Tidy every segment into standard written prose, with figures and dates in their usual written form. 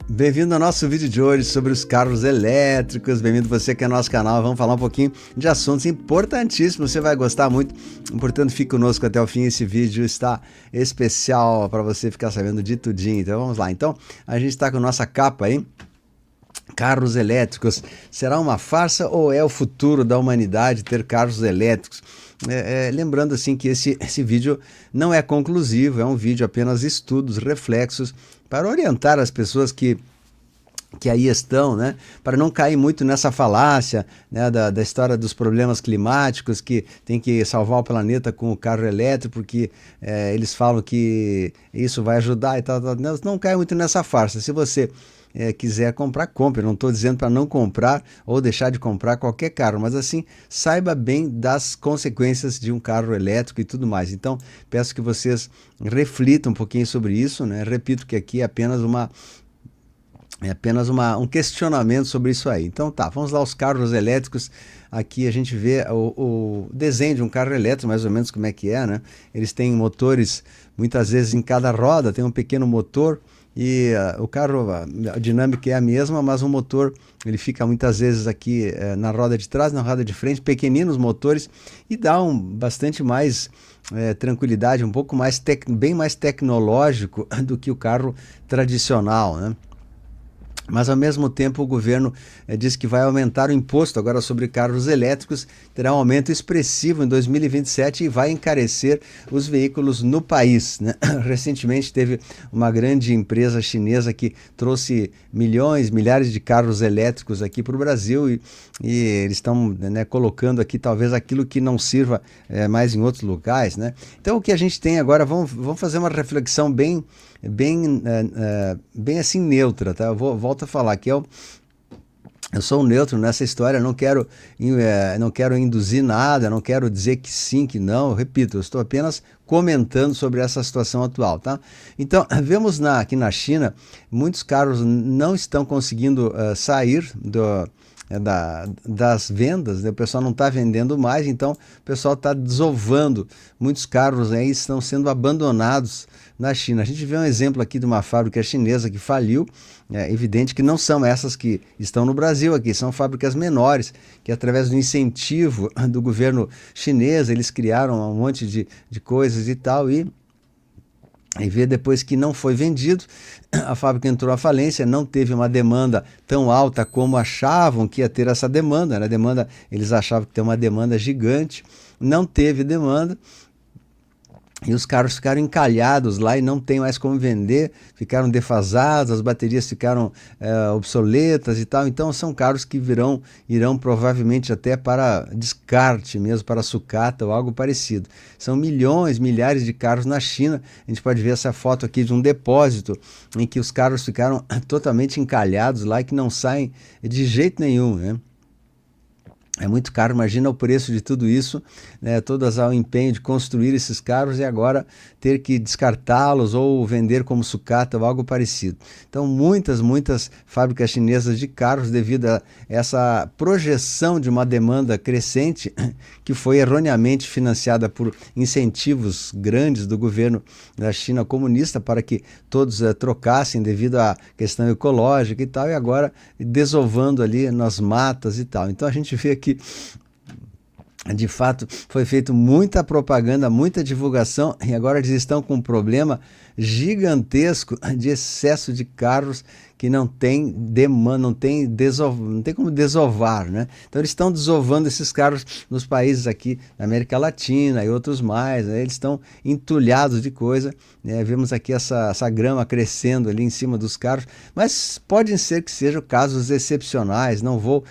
Bem-vindo ao nosso vídeo de hoje sobre os carros elétricos. Bem-vindo você que é nosso canal. Vamos falar um pouquinho de assuntos importantíssimos. Você vai gostar muito. Portanto, fique conosco até o fim. Esse vídeo está especial para você ficar sabendo de tudinho. Então, vamos lá. Então, a gente está com nossa capa aí. Carros elétricos. Será uma farsa ou é o futuro da humanidade ter carros elétricos? Lembrando assim que esse vídeo não é conclusivo, é um vídeo apenas estudos, reflexos, para orientar as pessoas que aí estão, né, para não cair muito nessa falácia, né, da história dos problemas climáticos, que tem que salvar o planeta com o carro elétrico, porque eles falam que isso vai ajudar e tal. Não cai muito nessa farsa. Se você quiser comprar, compre. Não estou dizendo para não comprar ou deixar de comprar qualquer carro, mas assim, saiba bem das consequências de um carro elétrico e tudo mais. Então, peço que vocês reflitam um pouquinho sobre isso, né? Repito que aqui é apenas um questionamento sobre isso aí. Então tá, vamos lá, os carros elétricos. Aqui a gente vê o desenho de um carro elétrico, mais ou menos como é que é, né? Eles têm motores, muitas vezes em cada roda tem um pequeno motor, e o carro, a dinâmica é a mesma, mas o motor ele fica muitas vezes aqui na roda de trás, na roda de frente, pequeninos motores, e dá bastante mais tranquilidade, um pouco mais bem mais tecnológico do que o carro tradicional, né? Mas, ao mesmo tempo, o governo diz que vai aumentar o imposto agora sobre carros elétricos, terá um aumento expressivo em 2027 e vai encarecer os veículos no país, né? Recentemente teve uma grande empresa chinesa que trouxe milhares de carros elétricos aqui para o Brasil, e eles estão, né, colocando aqui talvez aquilo que não sirva mais em outros locais, né? Então, o que a gente tem agora, vamos fazer uma reflexão bem assim neutra, tá? Volto a falar que eu sou um neutro nessa história, não quero induzir nada, não quero dizer que sim, que não. Eu repito, eu estou apenas comentando sobre essa situação atual, tá? Então, vemos aqui na China, muitos carros não estão conseguindo sair das vendas, né? O pessoal não está vendendo mais, então o pessoal está desovando. Muitos carros aí estão sendo abandonados na China. A gente vê um exemplo aqui de uma fábrica chinesa que faliu. É evidente que não são essas que estão no Brasil aqui, são fábricas menores, que através do incentivo do governo chinês, eles criaram um monte de coisas e tal, e vê depois que não foi vendido, a fábrica entrou à falência, não teve uma demanda tão alta como achavam que ia ter essa demanda, né? Eles achavam que tem uma demanda gigante, não teve demanda, e os carros ficaram encalhados lá e não tem mais como vender, ficaram defasados, as baterias ficaram obsoletas e tal. Então são carros que irão provavelmente até para descarte mesmo, para sucata ou algo parecido. São milhares de carros na China. A gente pode ver essa foto aqui de um depósito em que os carros ficaram totalmente encalhados lá e que não saem de jeito nenhum, né? É muito caro, imagina o preço de tudo isso, né? Todas ao empenho de construir esses carros e agora ter que descartá-los ou vender como sucata ou algo parecido. Então, muitas fábricas chinesas de carros, devido a essa projeção de uma demanda crescente, que foi erroneamente financiada por incentivos grandes do governo da China comunista para que todos trocassem devido à questão ecológica e tal, e agora desovando ali nas matas e tal. Então, a gente vê que de fato foi feita muita propaganda, muita divulgação, e agora eles estão com um problema gigantesco de excesso de carros que não tem demanda, não tem como desovar, né? Então eles estão desovando esses carros nos países aqui da América Latina e outros mais, né? Eles estão entulhados de coisa, né? Vemos aqui essa grama crescendo ali em cima dos carros, mas pode ser que sejam casos excepcionais. Não vou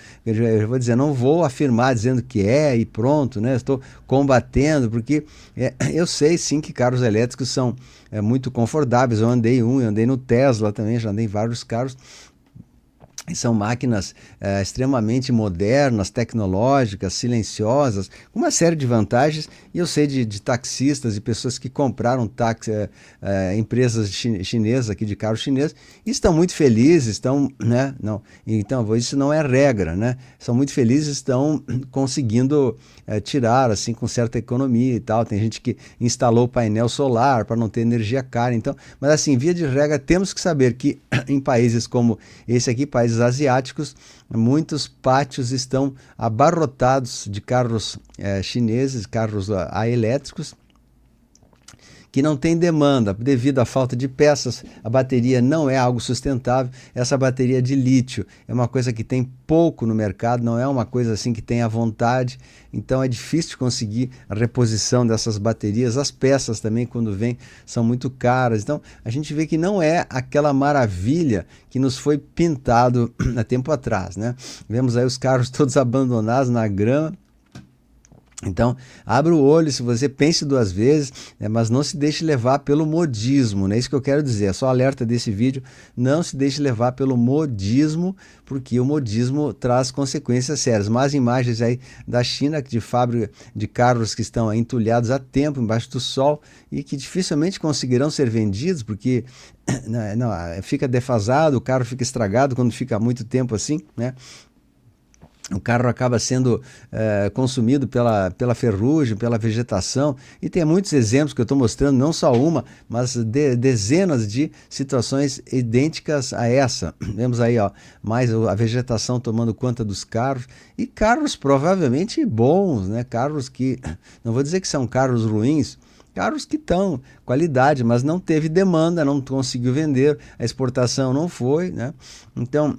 afirmar dizendo que é e pronto, né? Estou combatendo, porque eu sei sim que carros elétricos são muito confortáveis. Eu andei no Tesla também, já andei em vários carros, E são máquinas extremamente modernas, tecnológicas, silenciosas, com uma série de vantagens. E eu sei de taxistas e pessoas que compraram empresas chinesas aqui de carro chinês e estão muito felizes, estão, né? Não, então isso não é regra, né? São muito felizes, estão conseguindo tirar assim com certa economia e tal. Tem gente que instalou painel solar para não ter energia cara. Então, mas assim, via de regra, temos que saber que em países como esse aqui, países asiáticos, muitos pátios estão abarrotados de carros chineses, carros elétricos, que não tem demanda devido à falta de peças. A bateria não é algo sustentável. Essa bateria de lítio é uma coisa que tem pouco no mercado, não é uma coisa assim que tem à vontade. Então é difícil conseguir a reposição dessas baterias. As peças também, quando vêm, são muito caras. Então a gente vê que não é aquela maravilha que nos foi pintado há tempo atrás, né? Vemos aí os carros todos abandonados na grama. Então, abra o olho, se você pense duas vezes, né, mas não se deixe levar pelo modismo, né? Isso que eu quero dizer, é só alerta desse vídeo, não se deixe levar pelo modismo, porque o modismo traz consequências sérias. Mas imagens aí da China, de fábrica de carros que estão entulhados há tempo, embaixo do sol, e que dificilmente conseguirão ser vendidos, porque não, fica defasado, o carro fica estragado quando fica muito tempo assim, né? O carro acaba sendo consumido pela ferrugem, pela vegetação, e tem muitos exemplos que eu estou mostrando, não só uma, mas dezenas de situações idênticas a essa. Vemos aí, ó, mais a vegetação tomando conta dos carros, e carros provavelmente bons, né? Carros que, não vou dizer que são carros ruins, carros que estão qualidade, mas não teve demanda, não conseguiu vender, a exportação não foi, né? Então,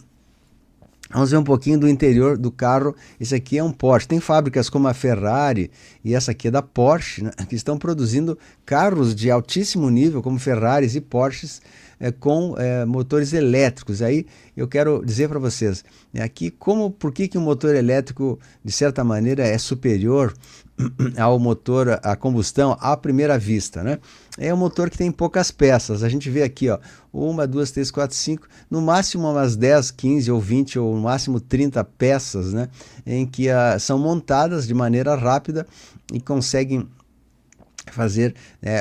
vamos ver um pouquinho do interior do carro. Esse aqui é um Porsche. Tem fábricas como a Ferrari e essa aqui é da Porsche, né, que estão produzindo carros de altíssimo nível, como Ferraris e Porsches, com motores elétricos. Aí eu quero dizer para vocês, aqui por que um motor elétrico, de certa maneira, é superior ao motor a combustão à primeira vista, né? É um motor que tem poucas peças. A gente vê aqui, ó, 1, 2, 3, 4, 5, no máximo umas 10, 15 ou 20 ou no máximo 30 peças, né? Em que são montadas de maneira rápida e conseguem fazer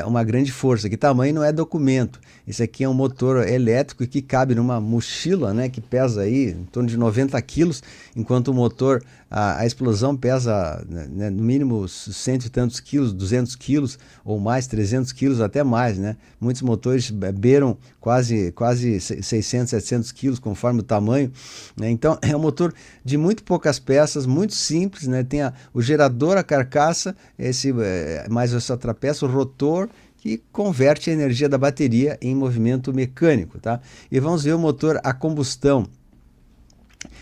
uma grande força. Que tamanho não é documento. Esse aqui é um motor elétrico que cabe numa mochila, né, que pesa aí em torno de 90 quilos, enquanto o motor, a explosão pesa, né, no mínimo cento e tantos quilos, 200 quilos ou mais, 300 quilos, até mais, né? Muitos motores beiram quase 600, 700 quilos, conforme o tamanho, né? Então é um motor de muito poucas peças, muito simples, né? Tem o gerador, a carcaça, mais essa trapeça, o rotor, que converte a energia da bateria em movimento mecânico, tá? E vamos ver o motor a combustão,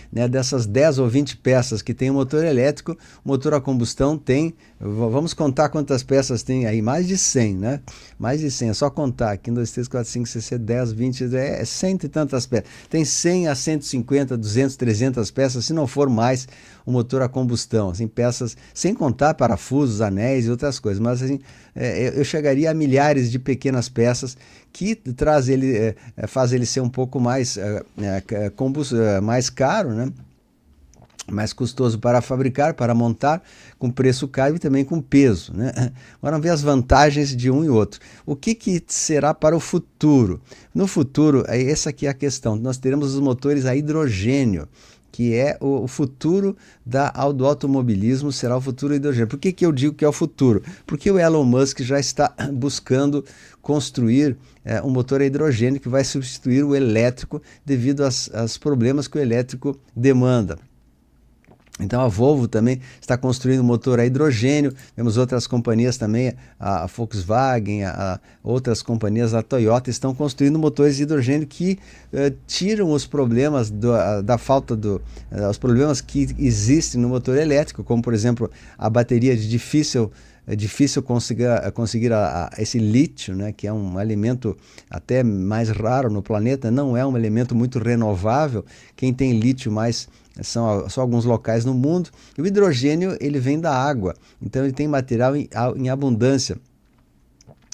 né, dessas 10 ou 20 peças que tem o motor elétrico, o motor a combustão tem, vamos contar quantas peças tem aí, mais de 100, né? Mais de 100, é só contar, aqui 1, 2, 3, 4, 5, 6, 7, 10, 20, cento e tantas peças. Tem 100 a 150, 200, 300 peças, se não for mais, o motor a combustão, assim, peças, sem contar parafusos, anéis e outras coisas, mas assim, eu chegaria a milhares de pequenas peças que faz ele ser um pouco mais, mais caro, né? Mais custoso para fabricar, para montar, com preço caro e também com peso, né? Agora vamos ver as vantagens de um e outro. O que será para o futuro? No futuro, essa aqui é a questão, nós teremos os motores a hidrogênio, que é o futuro do automobilismo, será o futuro hidrogênio. Por que eu digo que é o futuro? Porque o Elon Musk já está buscando construir um motor a hidrogênio que vai substituir o elétrico devido aos problemas que o elétrico demanda. Então a Volvo também está construindo um motor a hidrogênio, temos outras companhias também, a Volkswagen, outras companhias, a Toyota, estão construindo motores de hidrogênio que tiram os problemas da falta os problemas que existem no motor elétrico, como por exemplo a bateria de difícil conseguir esse lítio, né, que é um elemento até mais raro no planeta, não é um elemento muito renovável. Quem tem lítio mais são só alguns locais no mundo. E o hidrogênio, ele vem da água, então ele tem material em abundância.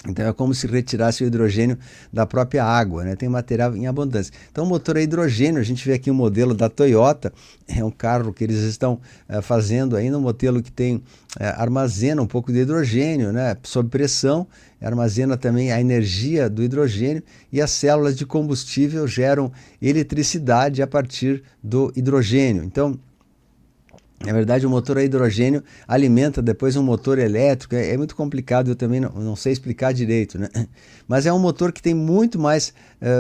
Então é como se retirasse o hidrogênio da própria água, né? Tem material em abundância. Então o motor é hidrogênio, a gente vê aqui o modelo da Toyota, é um carro que eles estão fazendo ainda, um modelo que tem, armazena um pouco de hidrogênio, né? Sob pressão, armazena também a energia do hidrogênio e as células de combustível geram eletricidade a partir do hidrogênio. Então, na verdade, o motor a hidrogênio alimenta depois um motor elétrico. É muito complicado, eu também não sei explicar direito, né? Mas é um motor que tem muito mais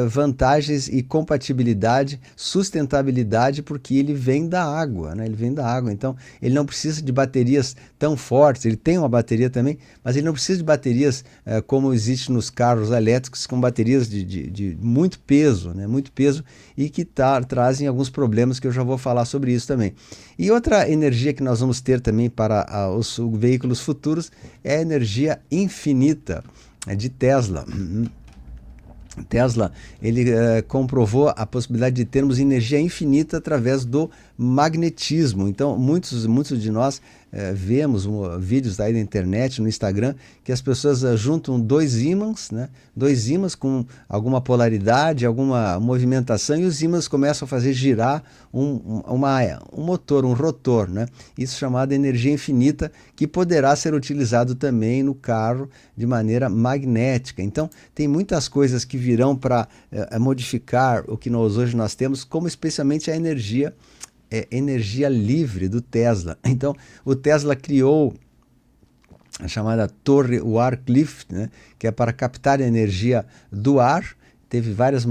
vantagens e compatibilidade, sustentabilidade, porque ele vem da água, né? Ele vem da água, então ele não precisa de baterias tão fortes. Ele tem uma bateria também, mas ele não precisa de baterias como existe nos carros elétricos, com baterias de muito peso, né? Muito peso e que trazem alguns problemas que eu já vou falar sobre isso também. E outra energia que nós vamos ter também para os veículos futuros é a energia infinita de Tesla. Tesla, ele comprovou a possibilidade de termos energia infinita através do magnetismo. Então, muitos de nós vemos vídeos aí na internet, no Instagram, que as pessoas juntam dois ímãs, né? Dois ímãs com alguma polaridade, alguma movimentação, e os ímãs começam a fazer girar um motor, um rotor, né? Isso chamado energia infinita, que poderá ser utilizado também no carro de maneira magnética. Então, tem muitas coisas que virão para modificar o que hoje nós temos, como especialmente a energia livre do Tesla. Então, o Tesla criou a chamada torre Warcliffe, né, que é para captar a energia do ar. Teve várias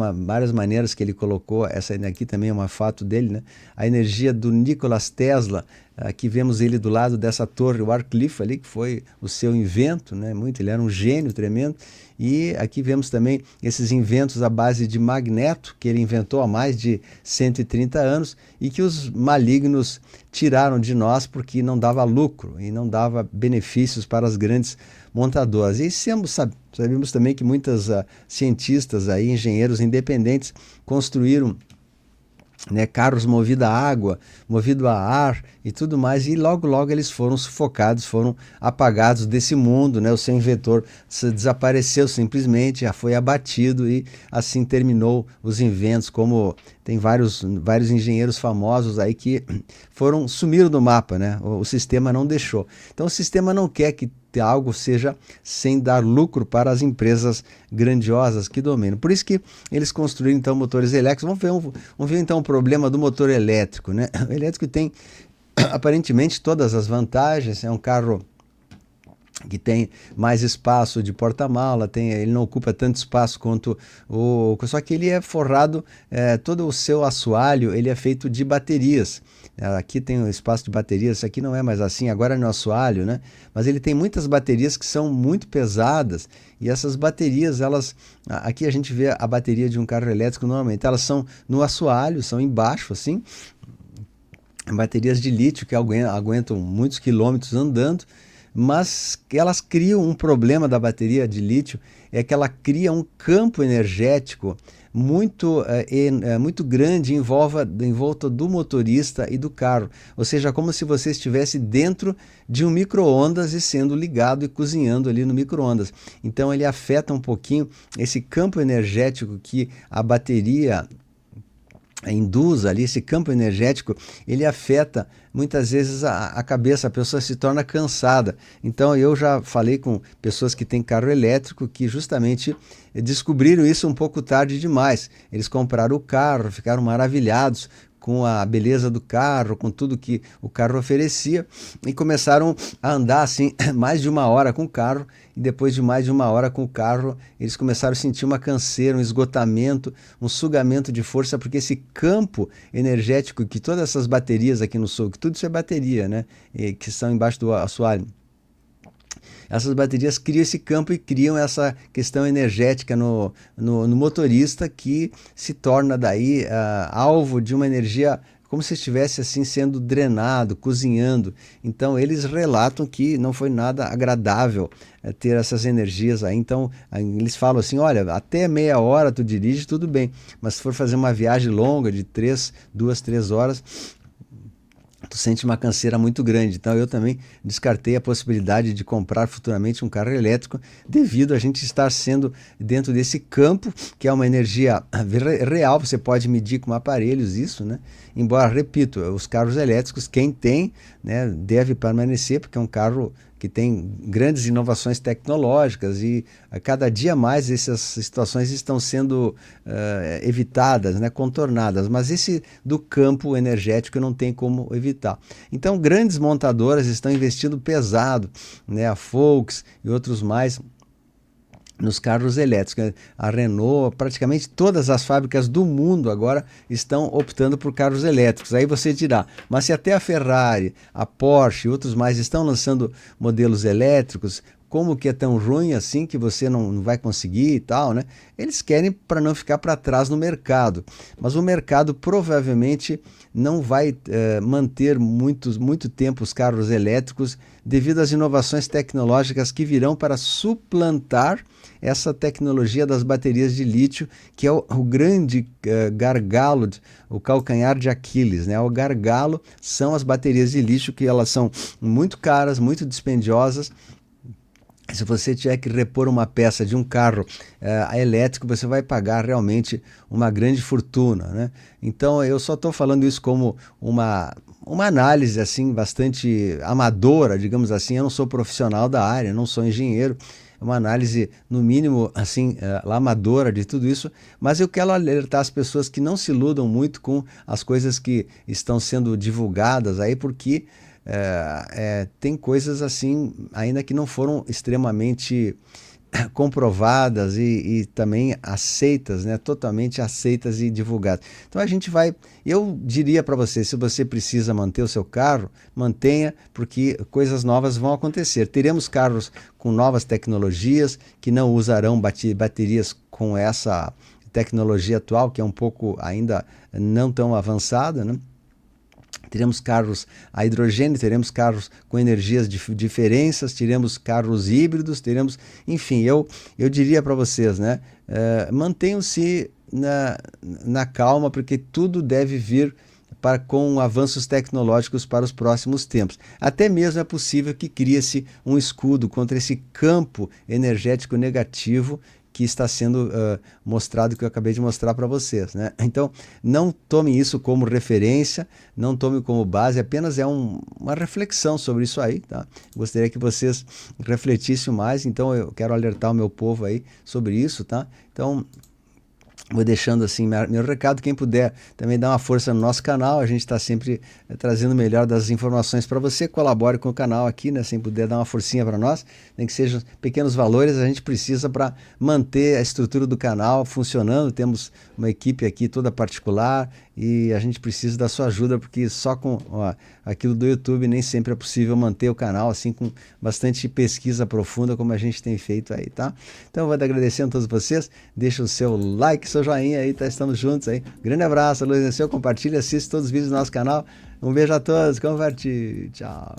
maneiras que ele colocou, essa aqui também é uma foto dele, né? A energia do Nikola Tesla, aqui vemos ele do lado dessa torre Warcliffe ali, que foi o seu invento, né? Ele era um gênio tremendo. E aqui vemos também esses inventos à base de magneto, que ele inventou há mais de 130 anos e que os malignos tiraram de nós porque não dava lucro e não dava benefícios para as grandes montadoras. E sabemos também que muitos cientistas, aí, engenheiros independentes construíram, né, carros movidos a água, movidos a ar e tudo mais, e logo eles foram sufocados, foram apagados desse mundo, né? O seu inventor desapareceu simplesmente, já foi abatido e assim terminou os inventos, como tem vários engenheiros famosos aí que sumiram do mapa, né? O sistema não deixou. Então o sistema não quer que algo seja sem dar lucro para as empresas grandiosas que dominam. Por isso que eles construíram então motores elétricos. Vamos ver então o problema do motor elétrico, né? O elétrico tem aparentemente todas as vantagens, é um carro que tem mais espaço de porta-mala, ele não ocupa tanto espaço quanto só que ele é forrado, todo o seu assoalho ele é feito de baterias. Aqui tem um espaço de baterias, isso aqui não é mais assim, agora é no assoalho, né? Mas ele tem muitas baterias que são muito pesadas e essas baterias, aqui a gente vê a bateria de um carro elétrico normalmente, elas são no assoalho, são embaixo assim, baterias de lítio que aguentam muitos quilômetros andando, mas elas criam um problema da bateria de lítio, é que ela cria um campo energético muito grande em volta do motorista e do carro. Ou seja, como se você estivesse dentro de um micro-ondas e sendo ligado e cozinhando ali no micro-ondas. Então ele afeta um pouquinho esse campo energético que a bateria induz ali, esse campo energético, ele afeta muitas vezes a cabeça, a pessoa se torna cansada. Então eu já falei com pessoas que têm carro elétrico que justamente descobriram isso um pouco tarde demais. Eles compraram o carro, ficaram maravilhados com a beleza do carro, com tudo que o carro oferecia e começaram a andar assim mais de 1 hora com o carro e depois de mais de 1 hora com o carro eles começaram a sentir uma canseira, um esgotamento, um sugamento de força, porque esse campo energético que todas essas baterias aqui no sul, que tudo isso é bateria, né, que estão embaixo do assoalho, essas baterias criam esse campo e criam essa questão energética no motorista, que se torna daí alvo de uma energia como se estivesse assim sendo drenado, cozinhando. Então eles relatam que não foi nada agradável ter essas energias aí. Então eles falam assim, olha, até meia hora tu dirige, tudo bem, mas se for fazer uma viagem longa de 2, 3 horas, tu sente uma canseira muito grande. Então eu também descartei a possibilidade de comprar futuramente um carro elétrico devido a gente estar sendo dentro desse campo, que é uma energia real, você pode medir com aparelhos isso, né? Embora, repito, os carros elétricos, quem tem, né, deve permanecer, porque é um carro que tem grandes inovações tecnológicas e a cada dia mais essas situações estão sendo evitadas, né, contornadas, mas esse do campo energético não tem como evitar. Então grandes montadoras estão investindo pesado, né, a Volks e outros mais, nos carros elétricos. A Renault, praticamente todas as fábricas do mundo agora estão optando por carros elétricos. Aí você dirá, mas se até a Ferrari, a Porsche e outros mais estão lançando modelos elétricos, como que é tão ruim assim que você não vai conseguir e tal, né? Eles querem para não ficar para trás no mercado, mas o mercado provavelmente não vai manter muito tempo os carros elétricos devido às inovações tecnológicas que virão para suplantar essa tecnologia das baterias de lítio, que é o grande gargalo, o calcanhar de Aquiles, né? O gargalo são as baterias de lítio, que elas são muito caras, muito dispendiosas. Se você tiver que repor uma peça de um carro elétrico, você vai pagar realmente uma grande fortuna, né? Então eu só estou falando isso como uma análise assim bastante amadora, digamos assim. Eu não sou profissional da área, não sou engenheiro. É uma análise, no mínimo, assim, amadora de tudo isso, mas eu quero alertar as pessoas que não se iludam muito com as coisas que estão sendo divulgadas aí, porque tem coisas assim ainda que não foram extremamente comprovadas e também aceitas, né? Totalmente aceitas e divulgadas. Então a gente vai, eu diria para você, se você precisa manter o seu carro, mantenha, porque coisas novas vão acontecer. Teremos carros com novas tecnologias que não usarão baterias com essa tecnologia atual, que é um pouco ainda não tão avançada, né? Teremos carros a hidrogênio, teremos carros com energias diferentes, teremos carros híbridos, teremos, enfim, eu diria para vocês, né, mantenham-se na calma, porque tudo deve vir com avanços tecnológicos para os próximos tempos. Até mesmo é possível que crie-se um escudo contra esse campo energético negativo que está sendo mostrado, que eu acabei de mostrar para vocês, né? Então, não tome isso como referência, não tome como base, apenas é uma reflexão sobre isso aí, tá? Gostaria que vocês refletissem mais, então eu quero alertar o meu povo aí sobre isso, tá? Então, vou deixando assim meu recado. Quem puder também dar uma força no nosso canal, a gente está sempre trazendo o melhor das informações para você. Colabore com o canal aqui, né? Se puder dar uma forcinha para nós, nem que sejam pequenos valores, a gente precisa para manter a estrutura do canal funcionando. Temos uma equipe aqui toda particular e a gente precisa da sua ajuda, porque só com aquilo do YouTube nem sempre é possível manter o canal assim com bastante pesquisa profunda como a gente tem feito aí, tá? Então eu vou agradecendo a todos vocês, deixa o seu like, seu joinha aí, tá? Estamos juntos aí. Grande abraço, Luiz Nasceu, compartilha, assiste todos os vídeos do nosso canal. Um beijo a todos, compartilhe, tchau.